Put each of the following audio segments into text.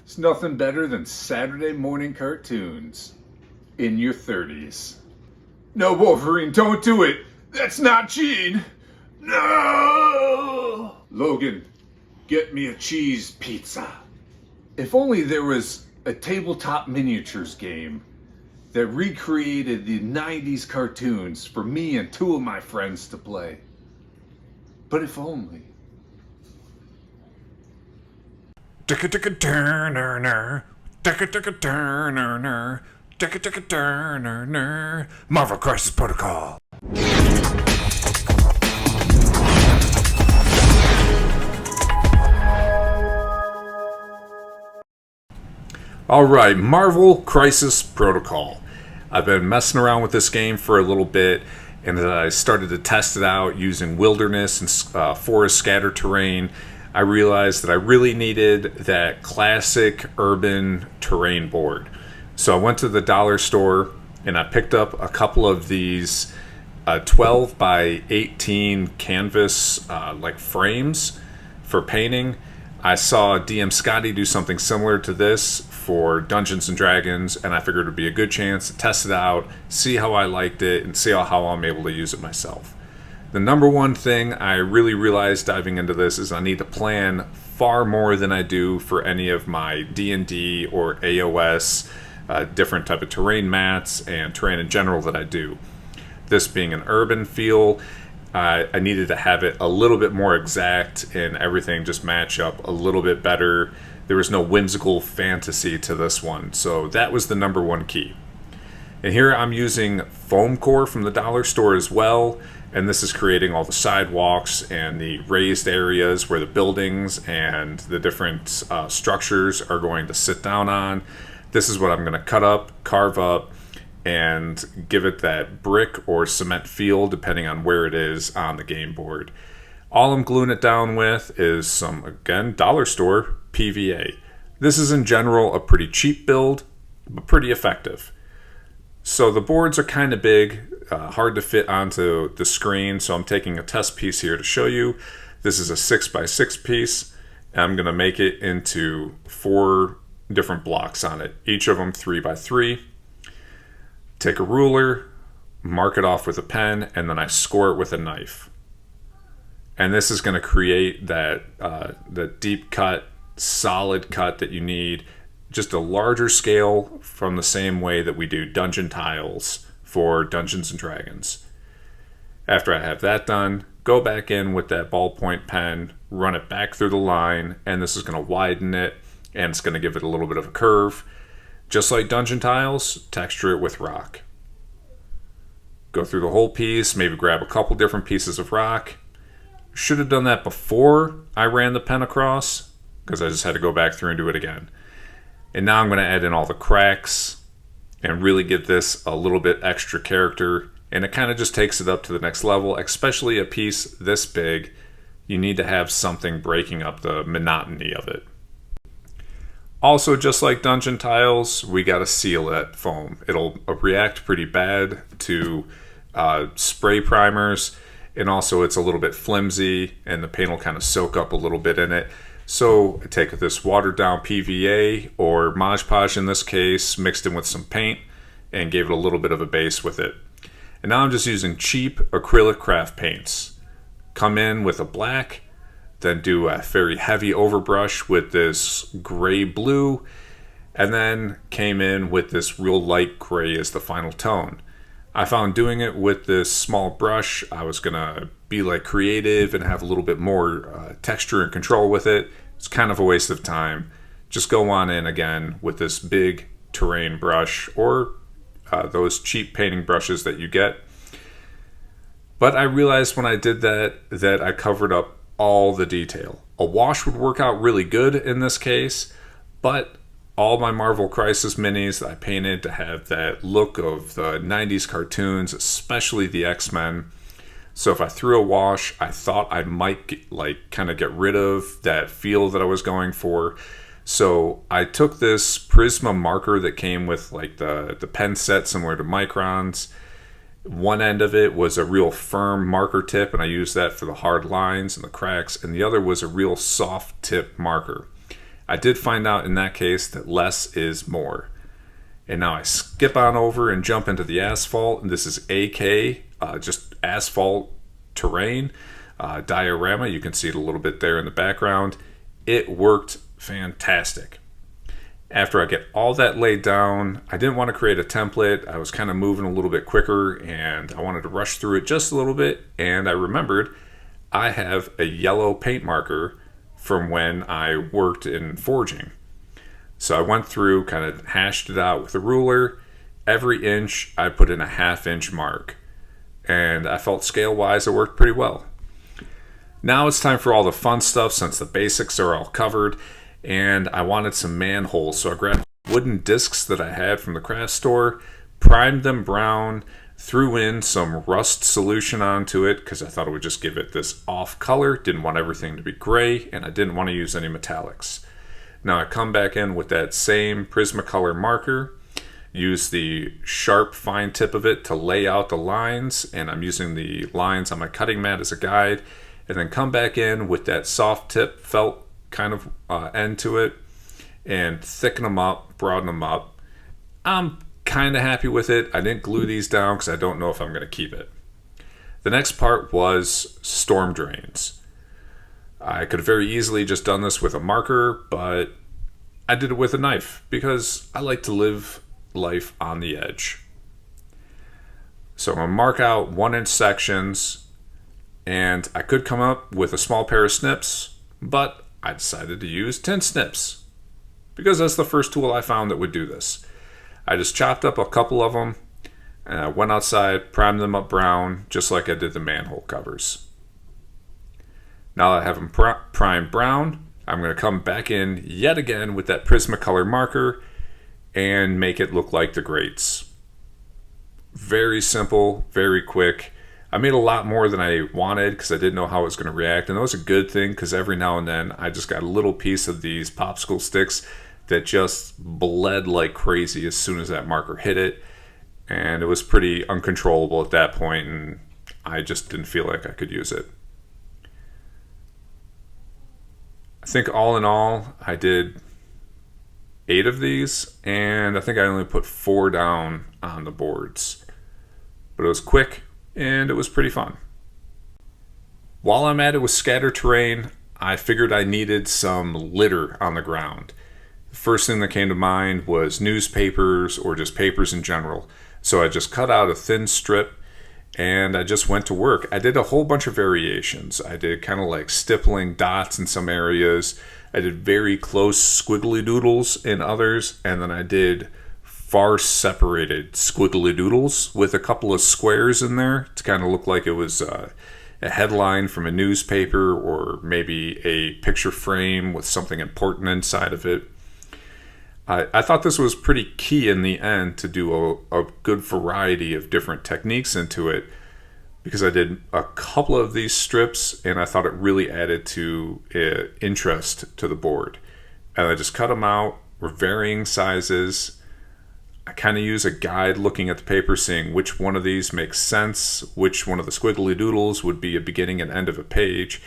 It's nothing better than Saturday morning cartoons in your 30s. No, Wolverine, don't do it. That's not Gene. No! Logan, get me a cheese pizza. If only there was a tabletop miniatures game that recreated the 90s cartoons for me and two of my friends to play. But if only. Marvel Crisis Protocol. Alright, Marvel Crisis Protocol. I've been messing around with this game for a little bit, and as I started to test it out using wilderness and forest scatter terrain, I realized that I really needed that classic urban terrain board. So I went to the dollar store and I picked up a couple of these 12 by 18 canvas like frames for painting. I saw DM Scotty do something similar to this for Dungeons and Dragons, and I figured it would be a good chance to test it out, see how I liked it, and see how I'm able to use it myself. The number one thing I really realized diving into this is I need to plan far more than I do for any of my D&D or AOS, different type of terrain mats and terrain in general that I do. This being an urban feel, I needed to have it a little bit more exact and everything just match up a little bit better. There was no whimsical fantasy to this one, so that was the number one key. And here I'm using foam core from the dollar store as well, and this is creating all the sidewalks and the raised areas where the buildings and the different structures are going to sit down on. This is what I'm going to cut up, carve up, and give it that brick or cement feel depending on where it is on the game board. All I'm gluing it down with is some, again, dollar store PVA. This is in general a pretty cheap build, but pretty effective. So the boards are kind of big, hard to fit onto the screen, so I'm taking a test piece here to show you. This is a 6x6 piece, and I'm going to make it into 4 different blocks on it, each of them 3x3. Take a ruler, mark it off with a pen, and then I score it with a knife. And this is going to create that the deep cut, solid cut that you need, just a larger scale from the same way that we do dungeon tiles for Dungeons and Dragons. After I have that done, go back in with that ballpoint pen, run it back through the line, and this is going to widen it, and it's going to give it a little bit of a curve. Just like dungeon tiles, texture it with rock. Go through the whole piece, maybe grab a couple different pieces of rock. Should have done that before I ran the pen across, because I just had to go back through and do it again. And now I'm going to add in all the cracks and really give this a little bit extra character, and it kind of just takes it up to the next level, especially a piece this big. You need to have something breaking up the monotony of it. Also, just like dungeon tiles, we got to seal that foam. It'll react pretty bad to spray primers, and also it's a little bit flimsy and the paint will kind of soak up a little bit in it. So I take this watered down PVA or Mod Podge in this case, mixed in with some paint, and gave it a little bit of a base with it. And now I'm just using cheap acrylic craft paints. Come in with a black, then do a very heavy overbrush with this gray blue, and then came in with this real light gray as the final tone. I found doing it with this small brush, I was gonna be like creative and have a little bit more texture and control with it. It's kind of a waste of time. Just go on in again with this big terrain brush or those cheap painting brushes that you get. But I realized when I did that I covered up all the detail. A wash would work out really good in this case, but all my Marvel Crisis minis that I painted to have that look of the 90s cartoons, especially the X-Men. So if I threw a wash, I thought I might kind of get rid of that feel that I was going for. So I took this Prisma marker that came with like the pen set similar to Micron's. One end of it was a real firm marker tip, and I used that for the hard lines and the cracks, and the other was a real soft tip marker. I did find out in that case that less is more. And now I skip on over and jump into the asphalt, and this is AK, just asphalt terrain diorama. You can see it a little bit there in the background. It worked fantastic. After I get all that laid down, I didn't want to create a template. I was kind of moving a little bit quicker, and I wanted to rush through it just a little bit, and I remembered I have a yellow paint marker from when I worked in forging. So I went through, kind of hashed it out with a ruler. Every inch I put in a 1/2 inch mark, and I felt scale-wise it worked pretty well. Now it's time for all the fun stuff since the basics are all covered, and I wanted some manholes. So I grabbed wooden discs that I had from the craft store, primed them brown, threw in some rust solution onto it because I thought it would just give it this off color. Didn't want everything to be gray, and I didn't want to use any metallics. Now I come back in with that same Prismacolor marker, use the sharp fine tip of it to lay out the lines, and I'm using the lines on my cutting mat as a guide, and then come back in with that soft tip felt kind of end to it and thicken them up, broaden them up. I'm kind of happy with it. I didn't glue these down because I don't know if I'm going to keep it. The next part was storm drains. I could have very easily just done this with a marker, but I did it with a knife because I like to live life on the edge. So I'm going to mark out 1-inch sections, and I could come up with a small pair of snips, but I decided to use tin snips because that's the first tool I found that would do this. I just chopped up a couple of them, and I went outside, primed them up brown, just like I did the manhole covers. Now that I have them primed brown, I'm going to come back in yet again with that Prismacolor marker and make it look like the grates. Very simple, very quick. I made a lot more than I wanted because I didn't know how it was going to react, and that was a good thing because every now and then I just got a little piece of these popsicle sticks that just bled like crazy as soon as that marker hit it, and it was pretty uncontrollable at that point, and I just didn't feel like I could use it. I think all in all, I did 8 of these, and I think I only put 4 down on the boards. But it was quick, and it was pretty fun. While I'm at it with scatter terrain, I figured I needed some litter on the ground. The first thing that came to mind was newspapers or just papers in general. So I just cut out a thin strip and I just went to work. I did a whole bunch of variations. I did kind of like stippling dots in some areas. I did very close squiggly doodles in others. And then I did far separated squiggly doodles with a couple of squares in there to kind of look like it was a headline from a newspaper or maybe a picture frame with something important inside of it. I thought this was pretty key in the end to do a good variety of different techniques into it because I did a couple of these strips and I thought it really added to interest to the board. And I just cut them out, were varying sizes. I kind of use a guide looking at the paper, seeing which one of these makes sense, which one of the squiggly doodles would be a beginning and end of a page,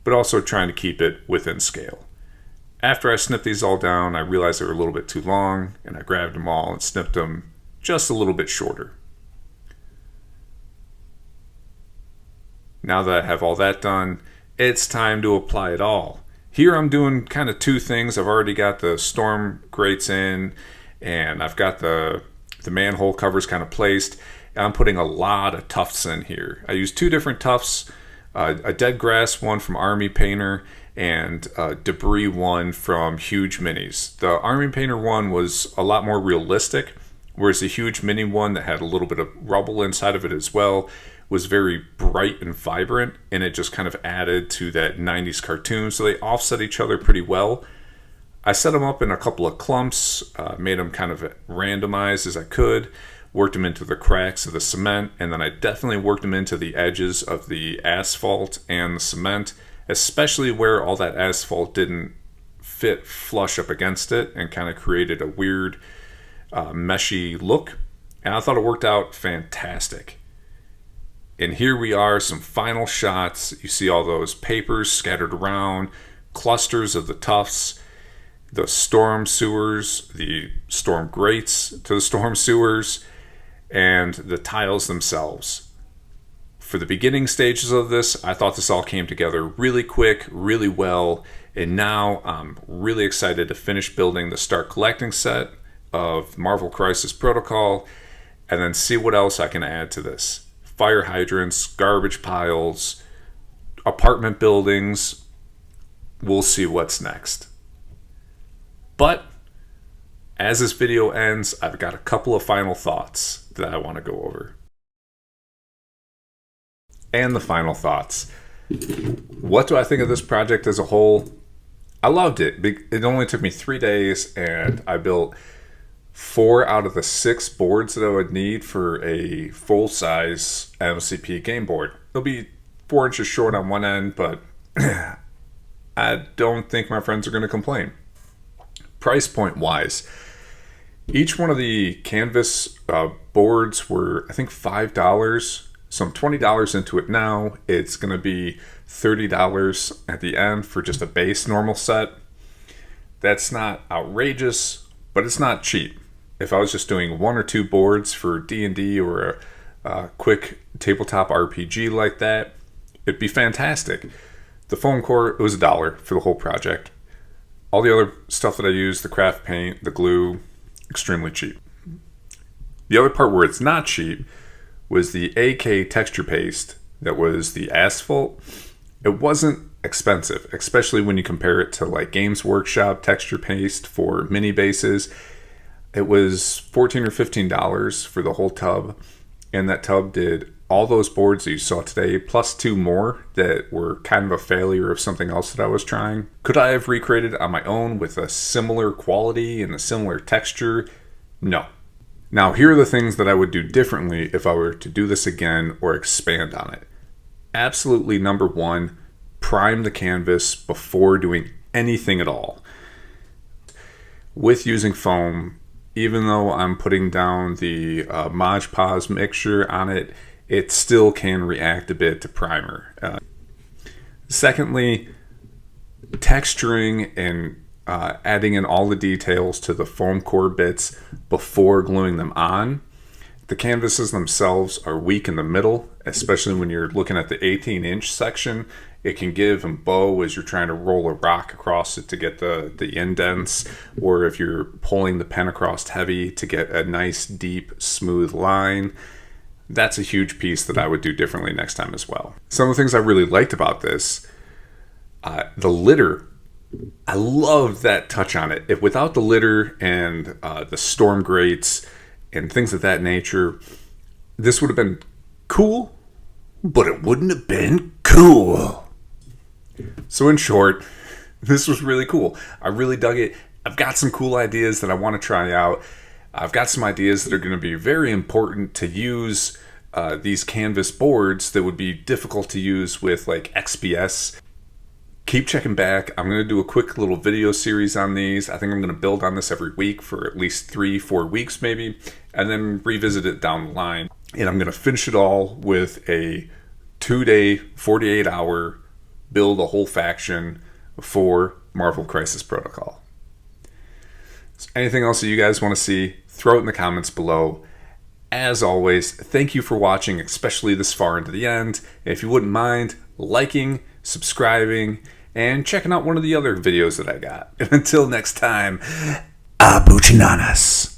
but also trying to keep it within scale. After I snipped these all down, I realized they were a little bit too long, and I grabbed them all and snipped them just a little bit shorter. Now that I have all that done, it's time to apply it all. Here I'm doing kind of 2 things. I've already got the storm grates in, and I've got the manhole covers kind of placed. And I'm putting a lot of tufts in here. I use 2 different tufts, a dead grass one from Army Painter, and debris one from Huge Minis. The Army Painter one was a lot more realistic, whereas the Huge Mini one that had a little bit of rubble inside of it as well was very bright and vibrant, and it just kind of added to that 90s cartoon, so they offset each other pretty well. I set them up in a couple of clumps, made them kind of randomized as I could, worked them into the cracks of the cement, and then I definitely worked them into the edges of the asphalt and the cement, especially where all that asphalt didn't fit flush up against it and kind of created a weird meshy look. And I thought it worked out fantastic. And here we are, some final shots. You see all those papers scattered around, clusters of the tufts. the storm sewers, the storm grates to the storm sewers, and the tiles themselves. For the beginning stages of this, I thought this all came together really quick, really well, and now I'm really excited to finish building the Start Collecting set of Marvel Crisis Protocol, and then see what else I can add to this. Fire hydrants, garbage piles, apartment buildings. We'll see what's next. But as this video ends, I've got a couple of final thoughts that I want to go over. And the final thoughts. What do I think of this project as a whole? I loved it. It only took me 3 days, and I built 4 out of the 6 boards that I would need for a full-size MCP game board. It'll be 4 inches short on one end, but I don't think my friends are going to complain. Price point wise, each one of the canvas boards were, I think, $5. So I'm $20 into it now. It's going to be $30 at the end for just a base normal set. That's not outrageous, but it's not cheap. If I was just doing 1 or 2 boards for D&D or a quick tabletop RPG like that, it'd be fantastic. The foam core, it was $1 for the whole project. All the other stuff that I used, the craft paint, the glue, extremely cheap. The other part where it's not cheap was the AK texture paste that was the asphalt. It wasn't expensive, especially when you compare it to like Games Workshop texture paste for mini bases. It was $14 or $15 for the whole tub, and that tub did all those boards that you saw today, plus 2 more that were kind of a failure of something else that I was trying. Could I have recreated on my own with a similar quality and a similar texture? No. Now, here are the things that I would do differently if I were to do this again or expand on it. Absolutely, number 1, prime the canvas before doing anything at all. With using foam, even though I'm putting down the Mod Podge mixture on it, it still can react a bit to primer. Secondly, texturing and adding in all the details to the foam core bits before gluing them on. The canvases themselves are weak in the middle, especially when you're looking at the 18-inch section. It can give and bow as you're trying to roll a rock across it to get the indents, or if you're pulling the pen across heavy to get a nice, deep, smooth line. That's a huge piece that I would do differently next time as well. Some of the things I really liked about this, the litter. I love that touch on it. If without the litter and the storm grates and things of that nature, this would have been cool, but it wouldn't have been cool. So in short, this was really cool. I really dug it. I've got some cool ideas that I want to try out. I've got some ideas that are going to be very important to use these canvas boards that would be difficult to use with like XPS. Keep checking back. I'm going to do a quick little video series on these. I think I'm going to build on this every week for at least 3-4 weeks maybe, and then revisit it down the line. And I'm going to finish it all with a 2-day, 48-hour build a whole faction for Marvel Crisis Protocol. So anything else that you guys want to see, throw it in the comments below. As always, thank you for watching, especially this far into the end. If you wouldn't mind liking, subscribing, and checking out one of the other videos that I got. And until next time, abuchinanas.